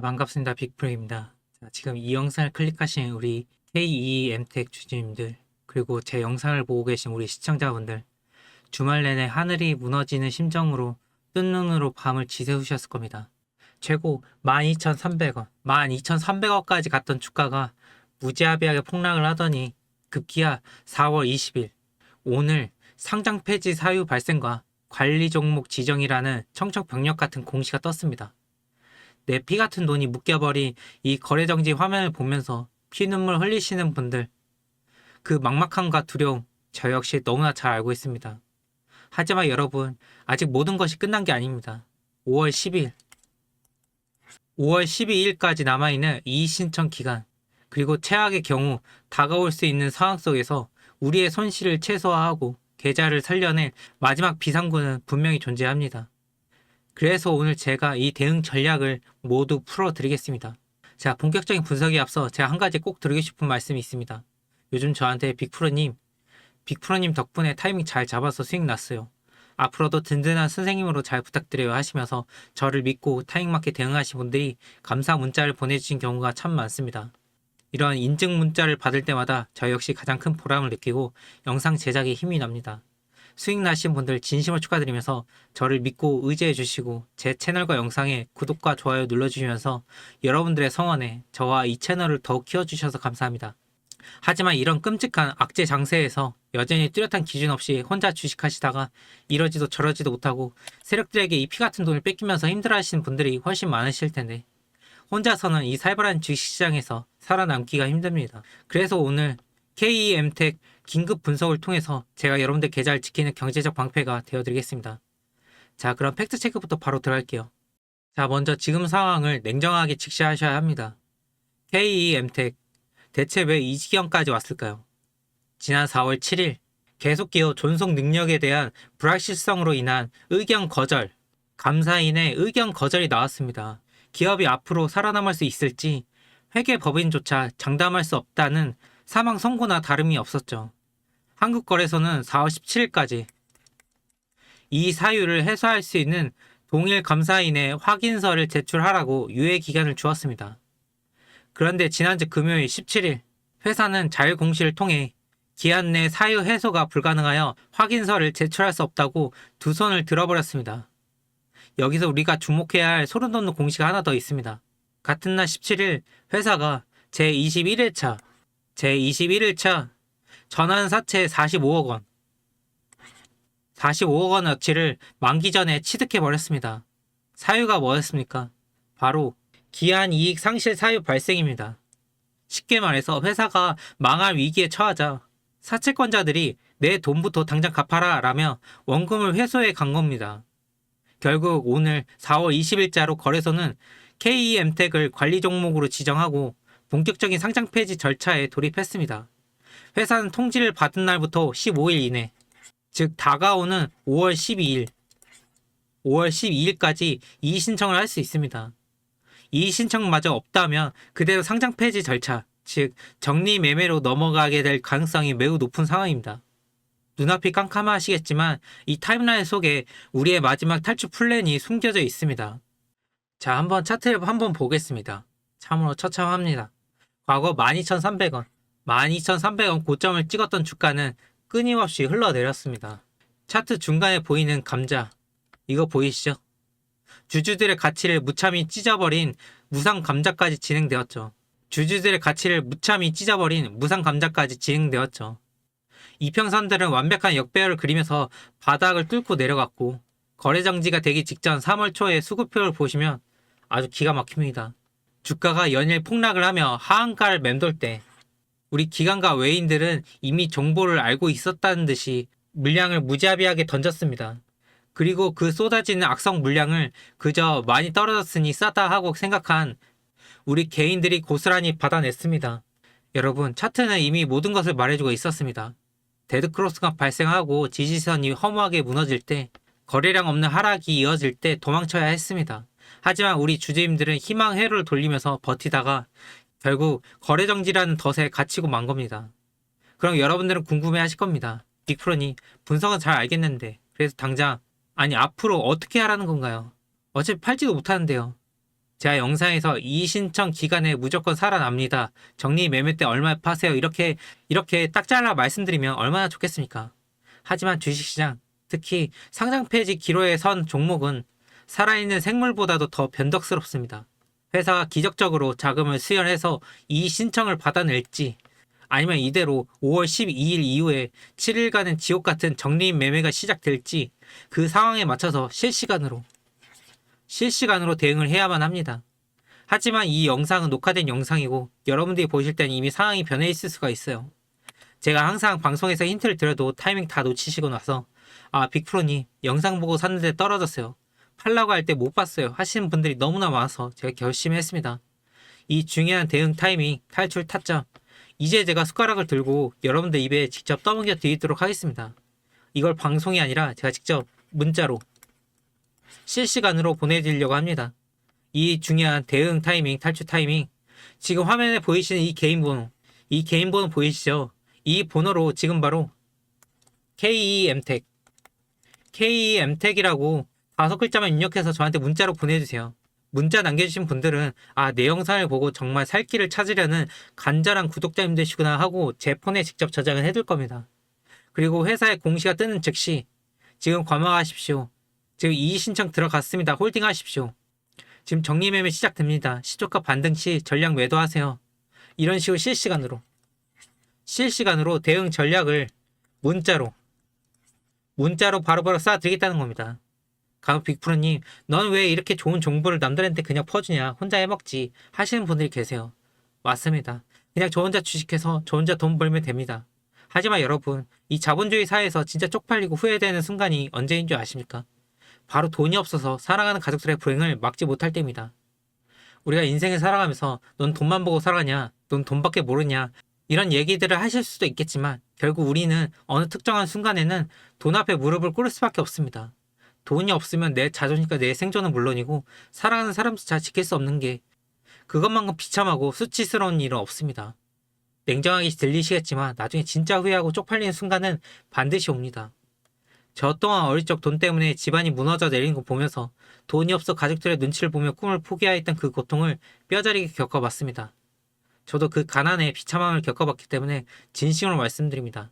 반갑습니다. 빅프로입니다. 지금 이 영상을 클릭하신 우리 KEMTech 주주님들, 그리고 제 영상을 보고 계신 우리 시청자분들, 주말 내내 하늘이 무너지는 심정으로 뜬 눈으로 밤을 지새우셨을 겁니다. 최고 12,300원, 12,300원까지 갔던 주가가 무지하게 폭락을 하더니 급기야 4월 20일, 오늘 상장 폐지 사유 발생과 관리 종목 지정이라는 청천벽력 같은 공시가 떴습니다. 내 피 같은 돈이 묶여버린 이 거래정지 화면을 보면서 피눈물 흘리시는 분들, 그 막막함과 두려움 저 역시 너무나 잘 알고 있습니다. 하지만 여러분, 아직 모든 것이 끝난 게 아닙니다. 5월 10일, 5월 12일까지 남아있는 이의신청 기간, 그리고 최악의 경우 다가올 수 있는 상황 속에서 우리의 손실을 최소화하고 계좌를 살려낼 마지막 비상구는 분명히 존재합니다. 그래서 오늘 제가 이 대응 전략을 모두 풀어드리겠습니다. 자, 본격적인 분석에 앞서 제가 한 가지 꼭 드리고 싶은 말씀이 있습니다. 요즘 저한테 빅프로님 덕분에 타이밍 잘 잡아서 수익 났어요. 앞으로도 든든한 선생님으로 잘 부탁드려요 하시면서 저를 믿고 타이밍 맞게 대응하신 분들이 감사 문자를 보내주신 경우가 참 많습니다. 이런 인증 문자를 받을 때마다 저 역시 가장 큰 보람을 느끼고 영상 제작에 힘이 납니다. 수익 나신 분들 진심으로 축하드리면서 저를 믿고 의지해 주시고 제 채널과 영상에 구독과 좋아요 눌러주시면서 여러분들의 성원에 저와 이 채널을 더욱 키워주셔서 감사합니다. 하지만 이런 끔찍한 악재 장세에서 여전히 뚜렷한 기준 없이 혼자 주식하시다가 이러지도 저러지도 못하고 세력들에게 이 피 같은 돈을 뺏기면서 힘들어하시는 분들이 훨씬 많으실 텐데 혼자서는 이 살벌한 주식시장에서 살아남기가 힘듭니다. 그래서 오늘 KEMTech 긴급 분석을 통해서 제가 여러분들 계좌를 지키는 경제적 방패가 되어드리겠습니다. 자, 그럼 팩트체크부터 바로 들어갈게요. 자, 먼저 지금 상황을 냉정하게 직시하셔야 합니다. KEMTech 대체 왜 이 지경까지 왔을까요? 지난 4월 7일 계속 기업 존속 능력에 대한 불확실성으로 인한 의견 거절, 감사인의 의견 거절이 나왔습니다. 기업이 앞으로 살아남을 수 있을지 회계법인조차 장담할 수 없다는 사망 선고나 다름이 없었죠. 한국거래소는 4월 17일까지 이 사유를 해소할 수 있는 동일 감사인의 확인서를 제출하라고 유예 기간을 주었습니다. 그런데 지난주 금요일 17일 회사는 자율공시를 통해 기한 내 사유 해소가 불가능하여 확인서를 제출할 수 없다고 두 손을 들어버렸습니다. 여기서 우리가 주목해야 할 소름 돋는 공시가 하나 더 있습니다. 같은 날 17일 회사가 제21일차 전환사채 45억 원, 45억 원어치를 만기 전에 취득해버렸습니다. 사유가 뭐였습니까? 바로 기한 이익 상실 사유 발생입니다. 쉽게 말해서 회사가 망할 위기에 처하자 사채권자들이 내 돈부터 당장 갚아라 라며 원금을 회수해 간 겁니다. 결국 오늘 4월 20일자로 거래소는 KEMTech을 관리 종목으로 지정하고 본격적인 상장 폐지 절차에 돌입했습니다. 회사는 통지를 받은 날부터 15일 이내, 즉 다가오는 5월 12일까지 이의 신청을 할 수 있습니다. 이의 신청마저 없다면 그대로 상장 폐지 절차, 즉 정리 매매로 넘어가게 될 가능성이 매우 높은 상황입니다. 눈앞이 깜깜하시겠지만 이 타임라인 속에 우리의 마지막 탈출 플랜이 숨겨져 있습니다. 자, 한번 차트를 한번 보겠습니다. 참으로 처참합니다. 과거 12,300원, 12,300원 고점을 찍었던 주가는 끊임없이 흘러내렸습니다. 차트 중간에 보이는 감자, 이거 보이시죠? 주주들의 가치를 무참히 찢어버린 무상 감자까지 진행되었죠. 이평선들은 완벽한 역배열을 그리면서 바닥을 뚫고 내려갔고 거래정지가 되기 직전 3월 초에 수급표를 보시면 아주 기가 막힙니다. 주가가 연일 폭락을 하며 하한가를 맴돌 때 우리 기관과 외인들은 이미 정보를 알고 있었다는 듯이 물량을 무자비하게 던졌습니다. 그리고 그 쏟아지는 악성 물량을 그저 많이 떨어졌으니 싸다 하고 생각한 우리 개인들이 고스란히 받아냈습니다. 여러분, 차트는 이미 모든 것을 말해주고 있었습니다. 데드크로스가 발생하고 지지선이 허무하게 무너질 때, 거래량 없는 하락이 이어질 때 도망쳐야 했습니다. 하지만 우리 주주님들은 희망 회로를 돌리면서 버티다가 결국 거래정지라는 덫에 갇히고 만 겁니다. 그럼 여러분들은 궁금해 하실 겁니다. 빅프로니 분석은 잘 알겠는데 그래서 당장 앞으로 어떻게 하라는 건가요? 어차피 팔지도 못하는데요. 제가 영상에서 이 신청 기간에 무조건 살아납니다. 정리 매매 때 얼마 파세요. 이렇게 딱 잘라 말씀드리면 얼마나 좋겠습니까? 하지만 주식시장, 특히 상장 폐지 기로에 선 종목은 살아있는 생물보다도 더 변덕스럽습니다. 회사가 기적적으로 자금을 수혈해서 이 신청을 받아낼지, 아니면 이대로 5월 12일 이후에 7일간은 지옥 같은 적립 매매가 시작될지 그 상황에 맞춰서 실시간으로 대응을 해야만 합니다. 하지만 이 영상은 녹화된 영상이고 여러분들이 보실 땐 이미 상황이 변해 있을 수가 있어요. 제가 항상 방송에서 힌트를 드려도 타이밍 다 놓치시고 나서 빅프로님 영상 보고 샀는데 떨어졌어요. 팔라고 할 때 못 봤어요. 하시는 분들이 너무나 많아서 제가 결심했습니다. 이 중요한 대응 타이밍, 탈출 타점. 이제 제가 숟가락을 들고 여러분들 입에 직접 떠먹여 드리도록 하겠습니다. 이걸 방송이 아니라 제가 직접 문자로 실시간으로 보내드리려고 합니다. 이 중요한 대응 타이밍, 탈출 타이밍. 지금 화면에 보이시는 이 개인 번호 보이시죠? 이 번호로 지금 바로 KEMTech, KEMTech이라고 5글자만 입력해서 저한테 문자로 보내주세요. 문자 남겨주신 분들은 내 영상을 보고 정말 살 길을 찾으려는 간절한 구독자님들이시구나 하고 제 폰에 직접 저장을 해둘 겁니다. 그리고 회사에 공시가 뜨는 즉시 지금 관망하십시오. 지금 이의 신청 들어갔습니다. 홀딩하십시오. 지금 정리매매 시작됩니다. 시초가 반등 시 전략 매도하세요. 이런 식으로 실시간으로 대응 전략을 문자로 바로바로 쏴드리겠다는 겁니다. 강욱 빅프로님, 넌 왜 이렇게 좋은 정보를 남들한테 그냥 퍼주냐, 혼자 해먹지 하시는 분들이 계세요. 맞습니다. 그냥 저 혼자 주식해서 저 혼자 돈 벌면 됩니다. 하지만 여러분, 이 자본주의 사회에서 진짜 쪽팔리고 후회되는 순간이 언제인 줄 아십니까? 바로 돈이 없어서 사랑하는 가족들의 불행을 막지 못할 때입니다. 우리가 인생을 살아가면서 넌 돈만 보고 살아가냐, 넌 돈밖에 모르냐 이런 얘기들을 하실 수도 있겠지만 결국 우리는 어느 특정한 순간에는 돈 앞에 무릎을 꿇을 수밖에 없습니다. 돈이 없으면 내 자존심과 내 생존은 물론이고 사랑하는 사람조차 지킬 수 없는 게 그것만큼 비참하고 수치스러운 일은 없습니다. 냉정하게 들리시겠지만 나중에 진짜 후회하고 쪽팔리는 순간은 반드시 옵니다. 저 또한 어릴 적 돈 때문에 집안이 무너져 내리는 거 보면서 돈이 없어 가족들의 눈치를 보며 꿈을 포기하였던 그 고통을 뼈저리게 겪어봤습니다. 저도 그 가난의 비참함을 겪어봤기 때문에 진심으로 말씀드립니다.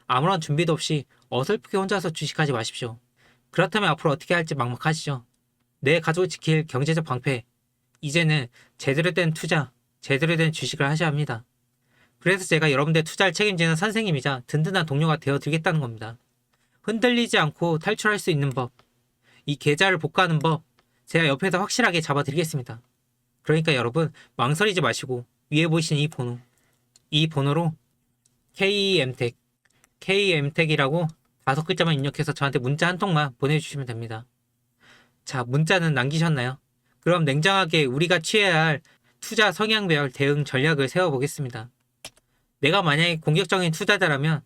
아무런 준비도 없이 어설프게 혼자서 주식하지 마십시오. 그렇다면 앞으로 어떻게 할지 막막하시죠? 내 가족을 지킬 경제적 방패. 이제는 제대로 된 투자, 제대로 된 주식을 하셔야 합니다. 그래서 제가 여러분들의 투자를 책임지는 선생님이자 든든한 동료가 되어드리겠다는 겁니다. 흔들리지 않고 탈출할 수 있는 법, 이 계좌를 복구하는 법, 제가 옆에서 확실하게 잡아드리겠습니다. 그러니까 여러분 망설이지 마시고 위에 보이시는 이 번호로 KEMTech이라고 5글자만 입력해서 저한테 문자 한 통만 보내주시면 됩니다. 자, 문자는 남기셨나요? 그럼 냉정하게 우리가 취해야 할 투자 성향별 대응 전략을 세워보겠습니다. 내가 만약에 공격적인 투자자라면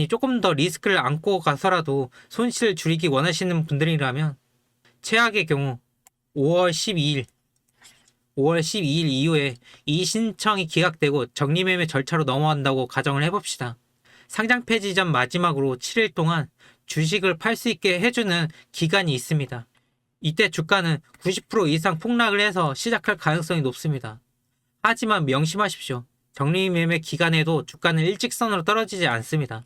조금 더 리스크를 안고 가서라도 손실을 줄이기 원하시는 분들이라면 최악의 경우 5월 12일 이후에 이 신청이 기각되고 적립매매 절차로 넘어간다고 가정을 해봅시다. 상장 폐지 전 마지막으로 7일 동안 주식을 팔 수 있게 해주는 기간이 있습니다. 이때 주가는 90% 이상 폭락을 해서 시작할 가능성이 높습니다. 하지만 명심하십시오. 적립매매 기간에도 주가는 일직선으로 떨어지지 않습니다.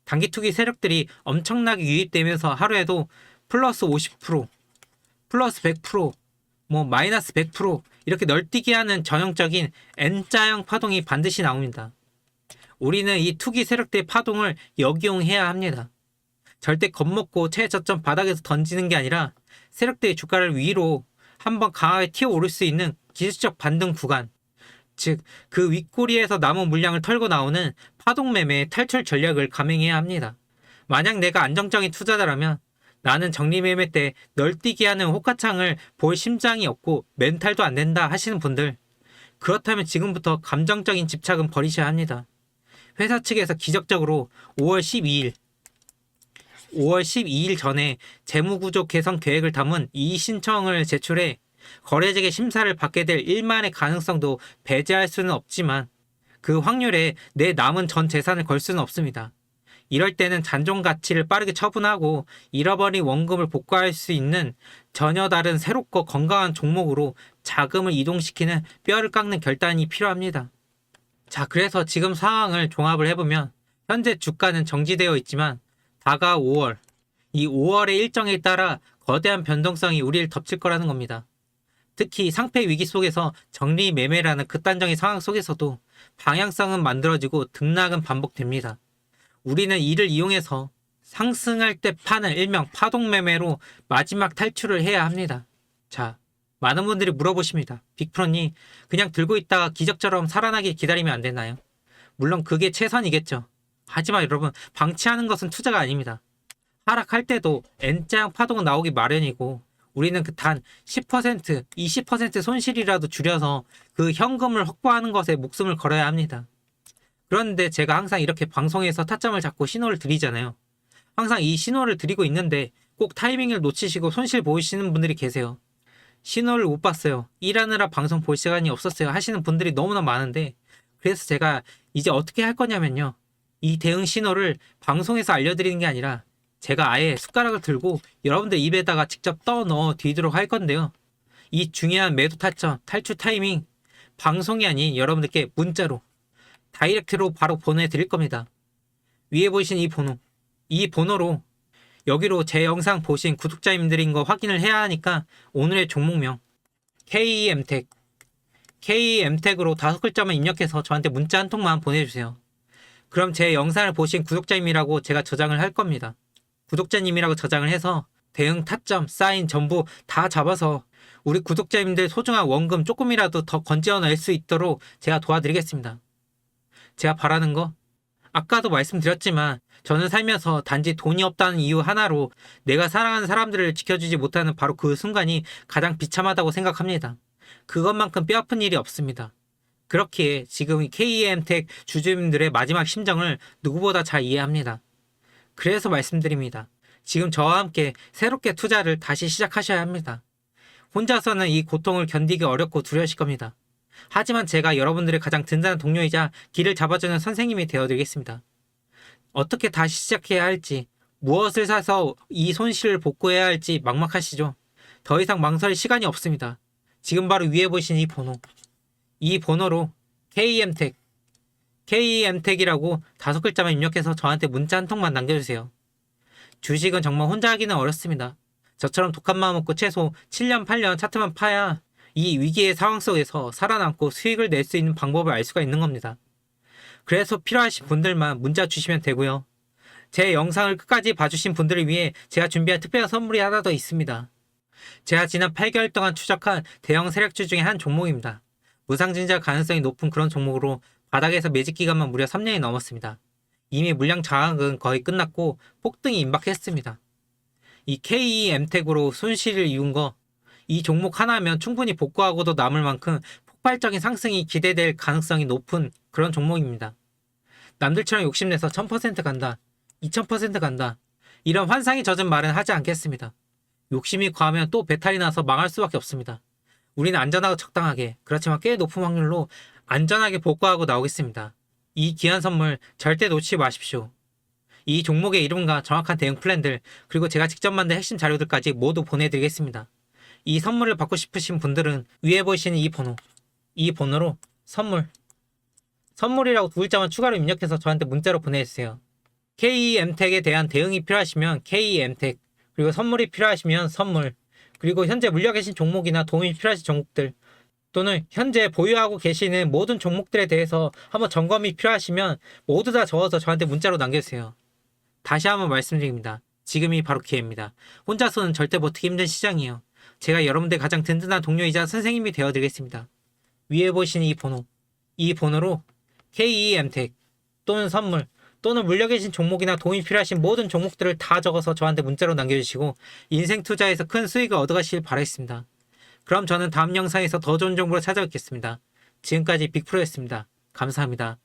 단기 투기 세력들이 엄청나게 유입되면서 하루에도 플러스 50%, 플러스 100%, 마이너스 100% 이렇게 널뛰기 하는 전형적인 N자형 파동이 반드시 나옵니다. 우리는 이 투기 세력들의 파동을 역이용해야 합니다. 절대 겁먹고 최저점 바닥에서 던지는 게 아니라 세력들의 주가를 위로 한번 강하게 튀어오를 수 있는 기술적 반등 구간, 즉 그 윗꼬리에서 남은 물량을 털고 나오는 파동매매의 탈출 전략을 감행해야 합니다. 만약 내가 안정적인 투자자라면 나는 적립매매 때 널뛰기 하는 호가창을 볼 심장이 없고 멘탈도 안 된다 하시는 분들, 그렇다면 지금부터 감정적인 집착은 버리셔야 합니다. 회사 측에서 기적적으로 5월 12일 전에 재무구조 개선 계획을 담은 이의 신청을 제출해 거래액의 심사를 받게 될 일만의 가능성도 배제할 수는 없지만 그 확률에 내 남은 전 재산을 걸 수는 없습니다. 이럴 때는 잔존 가치를 빠르게 처분하고 잃어버린 원금을 복구할 수 있는 전혀 다른 새롭고 건강한 종목으로 자금을 이동시키는 뼈를 깎는 결단이 필요합니다. 자, 그래서 지금 상황을 종합을 해보면 현재 주가는 정지되어 있지만 다가 5월, 이 5월의 일정에 따라 거대한 변동성이 우리를 덮칠 거라는 겁니다. 특히 상패 위기 속에서 정리 매매라는 극단적인 상황 속에서도 방향성은 만들어지고 등락은 반복됩니다. 우리는 이를 이용해서 상승할 때 파는 일명 파동 매매로 마지막 탈출을 해야 합니다. 자, 많은 분들이 물어보십니다. 빅프로님, 그냥 들고 있다가 기적처럼 살아나길 기다리면 안 되나요? 물론 그게 최선이겠죠. 하지만 여러분, 방치하는 것은 투자가 아닙니다. 하락할 때도 N자형 파동은 나오기 마련이고 우리는 그 단 10%, 20% 손실이라도 줄여서 그 현금을 확보하는 것에 목숨을 걸어야 합니다. 그런데 제가 항상 이렇게 방송에서 타점을 잡고 신호를 드리잖아요. 항상 이 신호를 드리고 있는데 꼭 타이밍을 놓치시고 손실 보이시는 분들이 계세요. 신호를 못 봤어요. 일하느라 방송 볼 시간이 없었어요. 하시는 분들이 너무나 많은데 그래서 제가 이제 어떻게 할 거냐면요. 이 대응 신호를 방송에서 알려드리는 게 아니라 제가 아예 숟가락을 들고 여러분들 입에다가 직접 떠 넣어 드리도록 할 건데요. 이 중요한 매도 타점, 탈출 타이밍 방송이 아닌 여러분들께 문자로 다이렉트로 바로 보내드릴 겁니다. 위에 보이신 이 번호로 여기로 제 영상 보신 구독자님들인 거 확인을 해야 하니까 오늘의 종목명 KEM텍 KEM텍으로 5글자만 입력해서 저한테 문자 한 통만 보내주세요. 그럼 제 영상을 보신 구독자님이라고 제가 저장을 할 겁니다. 구독자님이라고 저장을 해서 대응 타점, 사인 전부 다 잡아서 우리 구독자님들 소중한 원금 조금이라도 더 건져낼 수 있도록 제가 도와드리겠습니다. 제가 바라는 거 아까도 말씀드렸지만 저는 살면서 단지 돈이 없다는 이유 하나로 내가 사랑하는 사람들을 지켜주지 못하는 바로 그 순간이 가장 비참하다고 생각합니다. 그것만큼 뼈아픈 일이 없습니다. 그렇기에 지금 KEM텍 주주님들의 마지막 심정을 누구보다 잘 이해합니다. 그래서 말씀드립니다. 지금 저와 함께 새롭게 투자를 다시 시작하셔야 합니다. 혼자서는 이 고통을 견디기 어렵고 두려우실 겁니다. 하지만 제가 여러분들의 가장 든든한 동료이자 길을 잡아주는 선생님이 되어드리겠습니다. 어떻게 다시 시작해야 할지, 무엇을 사서 이 손실을 복구해야 할지 막막하시죠? 더 이상 망설일 시간이 없습니다. 지금 바로 위에 보이신 이 번호로 KEM텍이라고 5글자만 입력해서 저한테 문자 한 통만 남겨주세요. 주식은 정말 혼자 하기는 어렵습니다. 저처럼 독한 마음 먹고 최소 7년, 8년 차트만 파야 이 위기의 상황 속에서 살아남고 수익을 낼 수 있는 방법을 알 수가 있는 겁니다. 그래서 필요하신 분들만 문자 주시면 되고요. 제 영상을 끝까지 봐주신 분들을 위해 제가 준비한 특별한 선물이 하나 더 있습니다. 제가 지난 8개월 동안 추적한 대형 세력주 중에 한 종목입니다. 무상증자 가능성이 높은 그런 종목으로 바닥에서 매집 기간만 무려 3년이 넘었습니다. 이미 물량 장악은 거의 끝났고 폭등이 임박했습니다. 이 KEM텍으로 손실을 입은 거 이 종목 하나면 충분히 복구하고도 남을 만큼 폭발적인 상승이 기대될 가능성이 높은 그런 종목입니다. 남들처럼 욕심내서 1000% 간다, 2000% 간다 이런 환상이 젖은 말은 하지 않겠습니다. 욕심이 과하면 또 배탈이 나서 망할 수밖에 없습니다. 우리는 안전하고 적당하게 그렇지만 꽤 높은 확률로 안전하게 복구하고 나오겠습니다. 이 귀한 선물 절대 놓치지 마십시오. 이 종목의 이름과 정확한 대응 플랜들 그리고 제가 직접 만든 핵심 자료들까지 모두 보내드리겠습니다. 이 선물을 받고 싶으신 분들은 위에 보이시는 이 번호로 선물이라고 2글자만 추가로 입력해서 저한테 문자로 보내주세요. KEM텍에 대한 대응이 필요하시면 KEM텍 그리고 선물이 필요하시면 선물 그리고 현재 물려 계신 종목이나 도움이 필요하신 종목들 또는 현재 보유하고 계시는 모든 종목들에 대해서 한번 점검이 필요하시면 모두 다 적어서 저한테 문자로 남겨주세요. 다시 한번 말씀드립니다. 지금이 바로 기회입니다. 혼자서는 절대 버티기 힘든 시장이에요. 제가 여러분들 가장 든든한 동료이자 선생님이 되어드리겠습니다. 위에 보시는 이 번호로 KEM텍 또는 선물 또는 물려 계신 종목이나 도움이 필요하신 모든 종목들을 다 적어서 저한테 문자로 남겨주시고 인생 투자에서 큰 수익을 얻어가시길 바라겠습니다. 그럼 저는 다음 영상에서 더 좋은 정보로 찾아뵙겠습니다. 지금까지 빅프로였습니다. 감사합니다.